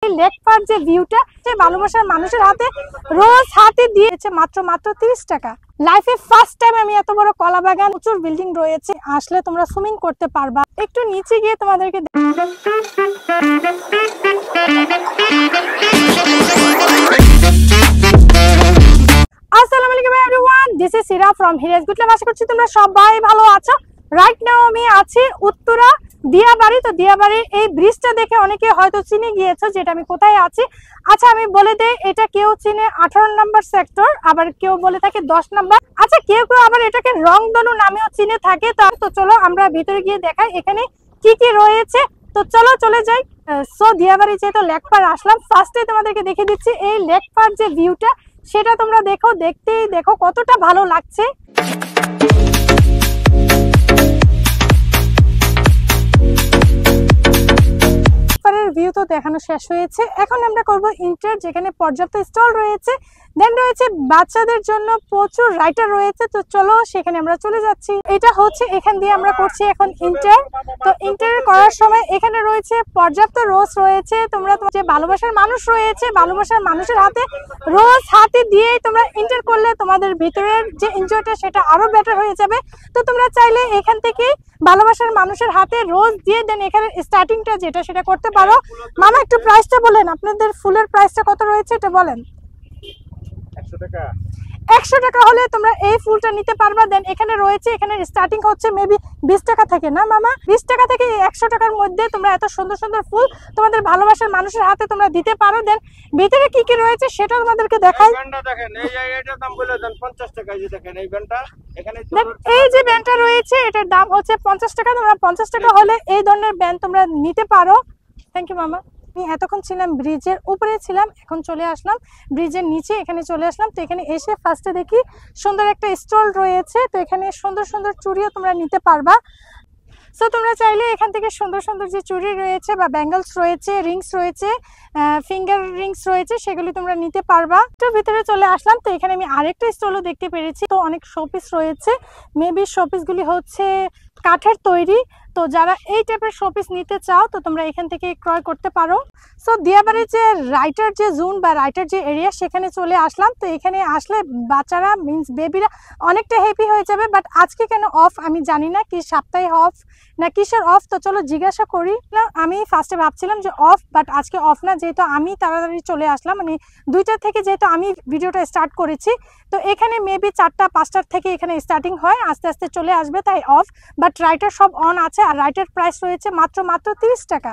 Lake পার যে ভিউটা, যে ভালোবাসার মানুষের হাতে রোজ হাতে দিয়েছে মাত্র 30 টাকা। লাইফে ফার্স্ট টাইম আমি এত বড় কলা বাগান, প্রচুর বিল্ডিং রয়েছে, আসলে তোমরা সুইমিং করতে পারবা। একটু নিচে গিয়ে তোমাদেরকে আসসালামু আলাইকুম everyone, this is Sira from হিরাজ good life. আশা করছি তোমরা সবাই ভালো আছো। রাইট নাও আমি আছি উত্তরা দিয়াবাড়ি। তো দিয়াবাড়ির এই ব্রিজটা দেখে অনেকে হয়তো চিনে গিয়েছে যেটা আমি কোথায় আছি। আচ্ছা, আমি বলে দেই, এটা কেউ চিনে 18 নম্বর সেক্টর, আবার কেউ বলে থাকে 10 নম্বর। আচ্ছা, কেউ কেউ আবার এটাকে রংধনু নামেও চিনে থাকে। তো চলো আমরা ভিতরে গিয়ে দেখাই এখানে কি কি রয়েছে। তো চলো চলে যাই। সো দিয়াবাড়ি যেহেতু লেক পার আসলাম, ফার্স্টে তোমাদেরকে দেখে দিচ্ছি এই লেক পার যে ভিউটা, সেটা তোমরা দেখতেই দেখো কতটা ভালো লাগছে। ভিউ তো দেখানো শেষ হয়েছে, এখন আমরা করব ইন্টার, যেখানে পর্যাপ্ত স্টল রয়েছে। দেন রয়েছে বাচ্চাদের জন্য প্রচুর রাইডার রয়েছে। তো চলো সেখানে আমরা চলে যাচ্ছি। এটা হচ্ছে এখান দিয়ে আমরা করছি এখন ইন্টার। তো ইন্টার করার সময় এখানে রয়েছে পর্যাপ্ত রোজ রয়েছে। তোমরা যে ভালোবাসার মানুষ রয়েছে, ভালোবাসার মানুষের হাতে রোজ হাতে দিয়েই তোমরা ইন্টার করলে তোমাদের ভিতরের যে এনজয়টা সেটা আরো বেটার হয়ে যাবে। তো তোমরা চাইলে এখান থেকে ভালোবাসার মানুষের হাতে রোজ দিয়ে দেন এখানে স্টার্টিংটা যেটা সেটা করতে পারো। মামা একটু প্রাইসটা বলেন, আপনাদের ফুলের প্রাইসটা কত রয়েছে এটা বলেন। 100 টাকা হলে তোমরা এই ফুলটা নিতে পারবা। দেন এখানে রয়েছে, এখানে স্টার্টিং হচ্ছে মেবি 20 টাকা থেকে, না মামা? 20 টাকা থেকে 100 টাকার মধ্যে তোমরা এত সুন্দর সুন্দর ফুল তোমাদের ভালোবাসার মানুষের হাতে তোমরা দিতে পারো। দেন ভিতরে কি কি রয়েছে সেটা তোমাদেরকে দেখাই। এই যে ব্যান্ডটা রয়েছে এটার দাম হচ্ছে 50 টাকা। তোমরা 50 টাকা হলে এই ধরনের ব্যান্ড তোমরা নিতে পারো। থ্যাংক ইউ মামা। আমি এতক্ষণ ছিলাম ব্রিজের উপরে ছিলাম, এখন চলে আসলাম ব্রিজের নিচে, এখানে চলে আসলাম। তো এখানে এসে ফার্স্টে দেখি সুন্দর একটা স্টল রয়েছে। তো এখানে সুন্দর সুন্দর চুড়িও তোমরা নিতে পারবা। সো তোমরা চাইলে এখান থেকে সুন্দর সুন্দর যে চুড়ি রয়েছে বা ব্যাঙ্গলস রয়েছে, রিংস রয়েছে, ফিঙ্গার রিংস রয়েছে, সেগুলি তোমরা নিতে পারবা। তো ভিতরে চলে আসলাম। তো এখানে আমি আরেকটা স্টলও দেখতে পেরেছি। তো অনেক শোপিস রয়েছে, মেবি শোপিসগুলি হচ্ছে কাঠের তৈরি। তো যারা এই টাইপের শোপিস নিতে চাও তো তোমরা এখান থেকে ক্রয় করতে পারো। সো দিয়াবাড়ির যে রাইটার যে জোন বা রাইটার যে এরিয়া, সেখানে চলে আসলাম। তো এখানে আসলে বাচ্চারা মিন্স বেবিরা অনেকটা হ্যাপি হয়ে যাবে। বাট আজকে কেন অফ আমি জানি না, কি সাপ্তাহিক অফ না কিসের অফ। তো চলো জিজ্ঞাসা করি। না, আমি ফার্স্টে ভাবছিলাম যে অফ, বাট আজকে অফ না, যেহেতু আমি তাড়াতাড়ি চলে আসলাম, মানে 2টা থেকে যেহেতু আমি ভিডিওটা স্টার্ট করেছি। তো এখানে মেবি 4টা 5টার থেকে এখানে স্টার্টিং হয়, আস্তে আস্তে চলে আসবে, তাই অফ। বাট রাইটার সব অন আছে, আর রাইটার প্রাইস রয়েছে মাত্র 30 টাকা।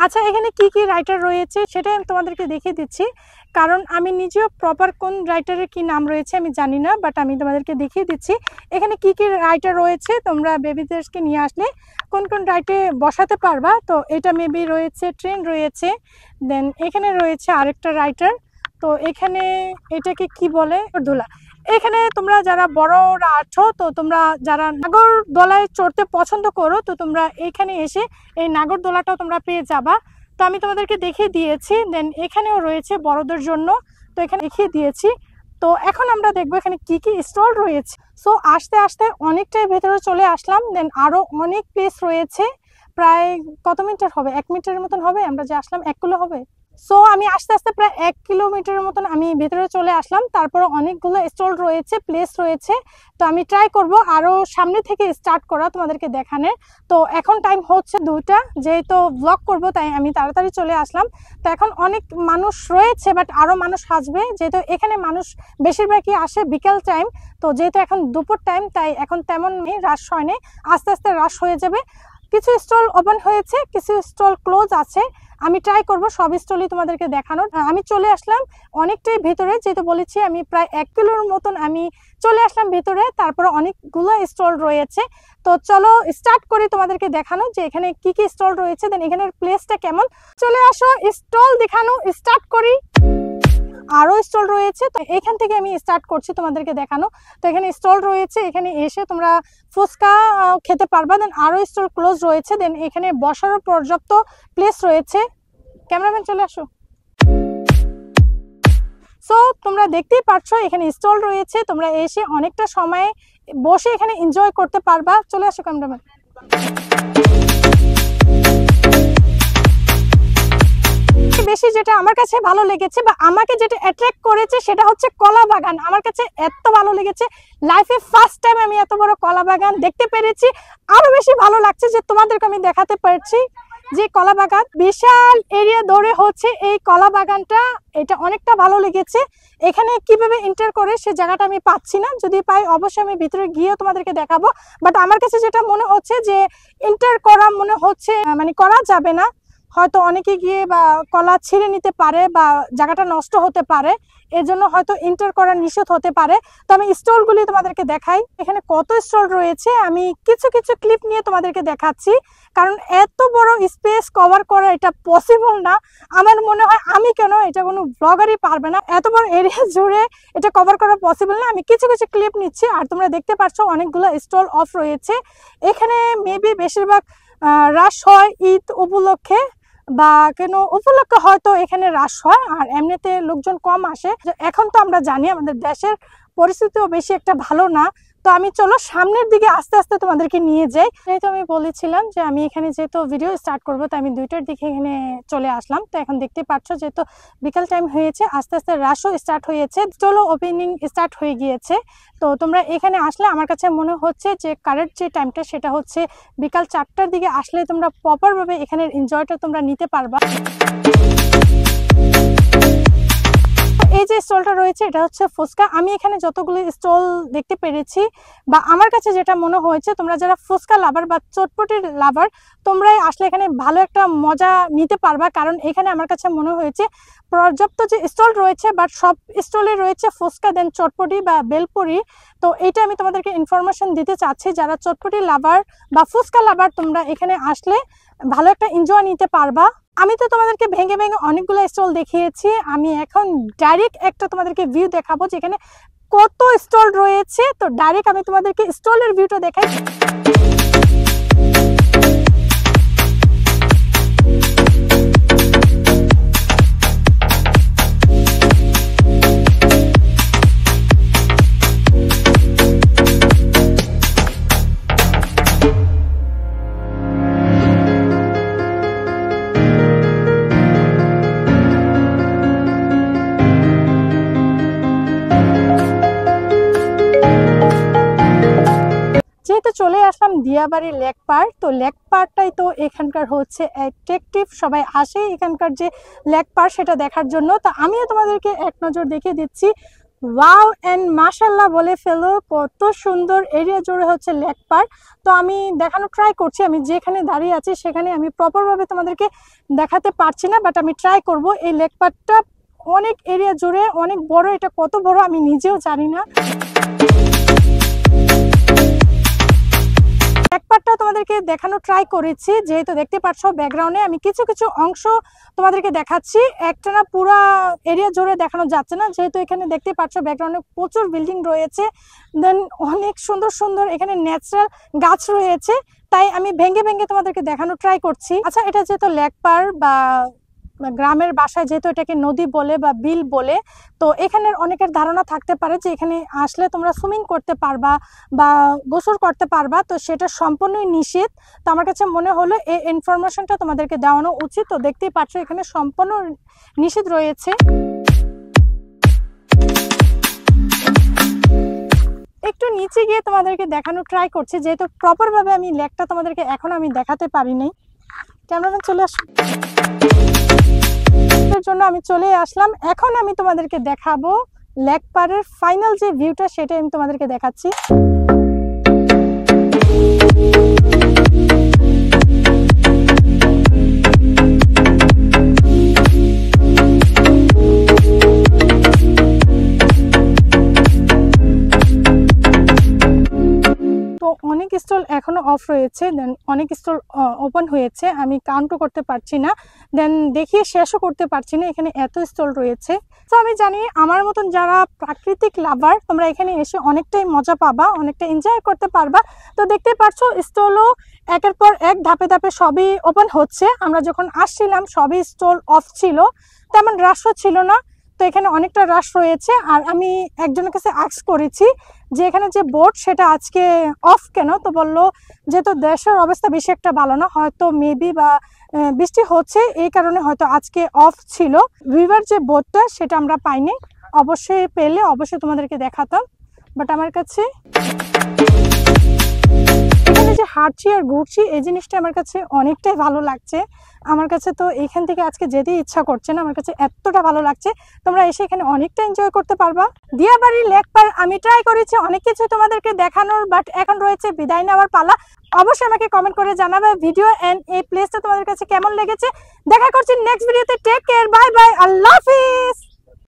আচ্ছা, এখানে কি কি রাইটার রয়েছে সেটাই আমি তোমাদেরকে দেখিয়ে দিচ্ছি, কারণ আমি নিজেও প্রপার কোন রাইটারের কি নাম রয়েছে আমি জানি না, বাট আমি তোমাদেরকে দেখিয়ে দিচ্ছি এখানে কি কি রাইটার রয়েছে। তোমরা বেবিদেরকে নিয়ে আসলে কোন কোন রাইটে বসাতে পারবা। তো এটা মেবি রয়েছে ট্রেন রয়েছে, দেন এখানে রয়েছে আরেকটা রাইটার। তো এখানে এটাকে কি বলে, দোলা। এখানে তোমরা যারা বড়রা আছো, তো তোমরা যারা নাগরদোলায় চড়তে পছন্দ করো, তো তোমরা এখানে এসে এই নাগরদোলাটাও তোমরা পেয়ে যাবা। তো আমি তোমাদেরকে দেখিয়ে দিয়েছি। দেন এখানেও রয়েছে বড়দের জন্য, তো এখানে দেখিয়ে দিয়েছি। তো এখন আমরা দেখবো এখানে কি কি স্টল রয়েছে। সো আস্তে আস্তে অনেকটাই ভেতরে চলে আসলাম। দেন আরো অনেক প্লেস রয়েছে, প্রায় কত মিটার হবে, 1 মিটারের মতন হবে। আমরা যে আসলাম 1 কিলো হবে। সো আমি আস্তে আস্তে প্রায় 1 কিলোমিটারের মতন আমি ভেতরে চলে আসলাম। তারপরে অনেকগুলো স্টল রয়েছে, প্লেস রয়েছে। তো আমি ট্রাই করব আরো সামনে থেকে স্টার্ট করা তোমাদেরকে দেখানোর। তো এখন টাইম হচ্ছে 2টা, যেহেতু ব্লগ করব তাই আমি তাড়াতাড়ি চলে আসলাম। তো এখন অনেক মানুষ রয়েছে, বাট আরো মানুষ আসবে, যেহেতু এখানে মানুষ বেশিরভাগই আসে বিকাল টাইম। তো যেহেতু এখন দুপুর টাইম, তাই এখন তেমন রাশ হয়নি, আস্তে আস্তে রাশ হয়ে যাবে। কিছু স্টল ওপেন হয়েছে, কিছু স্টল ক্লোজ আছে। আমি ট্রাই করব সব স্টলই তোমাদেরকে দেখানোর। আমি চলে আসলাম অনেকটাই ভেতরে, যেহেতু বলেছি আমি প্রায় 1 কিলোর মতন আমি চলে আসলাম ভেতরে। তারপরে অনেকগুলো স্টল রয়েছে। তো চলো স্টার্ট করি তোমাদেরকে দেখানো যে এখানে কি কি স্টল রয়েছে, দেন এখানের প্লেসটা কেমন। চলে আসো, স্টল দেখানো স্টার্ট করি। আরো স্টল রয়েছে, তো এখান থেকে আমি স্টার্ট করছি তোমাদেরকে দেখানো। তো এখানে স্টল রয়েছে, এখানে এসে তোমরা ফুচকা খেতে পারবা। দেন আরো স্টল ক্লোজ রয়েছে। দেন এখানে বসারও পর্যাপ্ত প্লেস রয়েছে। ক্যামেরাম্যান চলে আসো। সো তোমরা দেখতেই পাচ্ছ এখানে স্টল রয়েছে, তোমরা এসে অনেকটা সময় বসে এখানে এনজয় করতে পারবা। চলে আসো ক্যামেরাম্যান। বেশি যেটা আমার কাছে ভালো লেগেছে বা আমাকে যেটা অ্যাট্রাক্ট করেছে সেটা হচ্ছে কলা বাগান। আমার কাছে এত ভালো লেগেছে, লাইফে ফার্স্ট টাইম আমি এত বড় কলা বাগান দেখতে পেরেছি। আরো বেশি ভালো লাগছে যে তোমাদেরকে আমি দেখাতে পারছি যে কলা বাগান, বিশাল এরিয়া ধরে হচ্ছে এই কলা বাগানটা। এটা অনেকটা ভালো লেগেছে। এখানে কিভাবে এন্টার করে সে জায়গাটা আমি পাচ্ছি না, যদি পাই অবশ্যই আমি ভিতরে গিয়ে তোমাদেরকে দেখাবো। বাট আমার কাছে যেটা মনে হচ্ছে যে এন্টার করা মনে হচ্ছে মানে করা যাবে না, হয়তো অনেকে গিয়ে বা কলা ছিঁড়ে নিতে পারে বা জায়গাটা নষ্ট হতে পারে, এর জন্য হয়তো এন্টার করা নিষেধ হতে পারে। তো আমি স্টলগুলি তোমাদেরকে দেখাই, এখানে কত স্টল রয়েছে আমি কিছু কিছু ক্লিপ নিয়ে তোমাদেরকে দেখাচ্ছি, কারণ এত বড় স্পেস কভার করা এটা পসিবল না। আমার মনে হয় আমি কেন, এটা কোনো ব্লগারই পারবে না, এত বড় এরিয়া জুড়ে এটা কভার করা পসিবল না। আমি কিছু কিছু ক্লিপ নিচ্ছি। আর তোমরা দেখতে পাচ্ছ অনেকগুলো স্টল অফ রয়েছে এখানে। মেবি বেশিরভাগ রাশ হয় ঈদ উপলক্ষে বা কেন উপলক্ষে হয়তো এখানে রাশ হয়, আর এমনিতে লোকজন কম আসে। এখন তো আমরা জানি আমাদের দেশের পরিস্থিতিও বেশি একটা ভালো না। তো আমি চলো সামনের দিকে আস্তে আস্তে তোমাদেরকে নিয়ে যাই। যেহেতু আমি বলেছিলাম যে আমি এখানে যেহেতু ভিডিও স্টার্ট করবো, তো আমি 2টার দিকে এখানে চলে আসলাম। তো এখন দেখতে পাচ্ছ যেহেতু বিকাল টাইম হয়েছে, আস্তে আস্তে রাশও স্টার্ট হয়েছে, চলো ওপেনিং স্টার্ট হয়ে গিয়েছে। তো তোমরা এখানে আসলে আমার কাছে মনে হচ্ছে যে কারেন্ট যে টাইমটা সেটা হচ্ছে বিকাল 4টার দিকে আসলে তোমরা প্রপারভাবে এখানের এনজয়টা তোমরা নিতে পারবা। এই যে স্টলটা রয়েছে এটা হচ্ছে ফুচকা। আমি এখানে যতগুলো স্টল দেখতে পেরেছি বা আমার কাছে যেটা মনে হয়েছে, তোমরা যারা ফুচকা লাভার বা চটপটির লাভার তোমরাই আসলে এখানে ভালো একটা মজা নিতে পারবা, কারণ এখানে আমার কাছে মনে হয়েছে পর্যাপ্ত যে স্টল রয়েছে বাট সব স্টলে রয়েছে ফুচকা দেন চটপটি বা বেলপুরি। তো এইটা আমি তোমাদেরকে ইনফরমেশন দিতে চাচ্ছি, যারা চটপটি লাভার বা ফুচকা লাভার তোমরা এখানে আসলে ভালো একটা এনজয় নিতে পারবা। আমি তো তোমাদেরকে ভেঙে ভেঙে অনেকগুলো স্টল দেখিয়েছি, আমি এখন ডাইরেক্ট একটা তোমাদেরকে ভিউ দেখাবো যেখানে কত স্টল রয়েছে। তো ডাইরেক্ট আমি তোমাদেরকে স্টলের ভিউটা দেখাই। যেহেতু চলে আসলাম দিয়াবাড়ি লেক পার্ক, তো লেক পার্কটাই তো এখানকার হচ্ছে অ্যাট্রাকটিভ, সবাই আসে এখানকার যে লেক পার্ক সেটা দেখার জন্য। তো আমিও তোমাদেরকে এক নজর দেখিয়ে দিচ্ছি। ওয়াও এন্ড মাশাল্লাহ বলে ফেলো, কত সুন্দর এরিয়া জুড়ে হচ্ছে লেক পার্ক। তো আমি দেখানো ট্রাই করছি, আমি যেখানে দাঁড়িয়ে আছি সেখানে আমি প্রপারভাবে তোমাদেরকে দেখাতে পারছি না, বাট আমি ট্রাই করব। এই লেক পার্কটা অনেক এরিয়া জুড়ে অনেক বড়, এটা কত বড় আমি নিজেও জানি না। ব্যাকপার্টটাও তোমাদেরকে দেখানো ট্রাই করেছি, যেহেতু দেখতে পাচ্ছ ব্যাকগ্রাউন্ডে আমি কিছু কিছু অংশ তোমাদেরকে দেখাচ্ছি, একটা না পুরো এরিয়া জুড়ে দেখানো যাচ্ছে না, যেহেতু এখানে দেখতে পাচ্ছ ব্যাকগ্রাউন্ডে প্রচুর বিল্ডিং রয়েছে, দেন অনেক সুন্দর সুন্দর এখানে ন্যাচারাল গাছ রয়েছে, তাই আমি ভেঙে ভেঙে তোমাদেরকে দেখানো ট্রাই করছি। আচ্ছা, এটা যেহেতু লেক পার্ক বা গ্রামের বাসায় যেহেতু এটাকে নদী বলে বা বিল বলে, তো এখানের অনেকের ধারণা থাকতে পারে যে এখানে আসলে তোমরা সুইমিং করতে পারবা বা গোসল করতে পারবা, তো সেটা সম্পূর্ণই নিষেধ। তো আমার কাছে মনে হলো এই ইনফরমেশনটা তোমাদেরকে দেওয়ানো উচিত। তো দেখতেই পাচ্ছ এখানে সম্পূর্ণ নিষেধ রয়েছে। একটু নিচে গিয়ে তোমাদেরকে দেখানো ট্রাই করছি, যেহেতু প্রপারভাবে আমি লেকটা তোমাদেরকে এখন আমি দেখাতে পারি নাই। ক্যামেরাম্যান চলে আসো, জন্য আমি চলে আসলাম। এখন আমি তোমাদেরকে দেখাবো লেক পার্কের ফাইনাল যে ভিউটা, সেটা আমি তোমাদেরকে দেখাচ্ছি। অনেক স্টল এখনো অফ রয়েছে, দেন অনেক স্টল ওপেন হয়েছে, আমি কাউন্টও করতে পারছি না, দেন দেখিয়ে শেষও করতে পারছি না, এখানে এত স্টল রয়েছে। তো আমি জানি আমার মতন যারা প্রাকৃতিক লাভার তোমরা এখানে এসে অনেকটাই মজা পাবা, অনেকটা এনজয় করতে পারবা। তো দেখতে পাচ্ছ স্টলও একের পর এক ধাপে ধাপে সবই ওপেন হচ্ছে। আমরা যখন আসছিলাম সবই স্টল অফ ছিল, তেমন রাশও ছিল না। তো এখানে অনেকটা রাশ রয়েছে। আর আমি একজনের কাছে আস্ক করেছি যে এখানে যে বোট সেটা আজকে অফ কেন, তো বললো যেহেতু দেশের অবস্থা বেশি একটা ভালো না, হয়তো মেবি বা বৃষ্টি হচ্ছে এই কারণে হয়তো আজকে অফ ছিল। রিভার যে বোটটা সেটা আমরা পাইনি, অবশ্যই পেলে অবশ্যই তোমাদেরকে দেখাতাম। বাট আমার কাছে এখানে যে হাঁটছি আর ঘুরছি এই জিনিসটা আমার কাছে অনেকটাই ভালো লাগছে। আমার কাছে তো এখান থেকে আজকে যেতে ইচ্ছা করছে না, আমার কাছে এতটা ভালো লাগছে। তোমরা এসে এখানে অনেকটা এনজয় করতে পারবা। দিয়াবাড়ি লেক পার আমি ট্রাই করেছি অনেক কিছু তোমাদেরকে দেখানোর, বাট এখন রয়েছে বিদায় নেওয়ার পালা। অবশ্যই আমাকে কমেন্ট করে জানাবে ভিডিও এন্ড এই প্লেসটা তোমাদের কাছে কেমন লেগেছে। দেখা করছি নেক্সট ভিডিওতে। টেক কেয়ার, বাই বাই, আল্লাহ হাফিজ।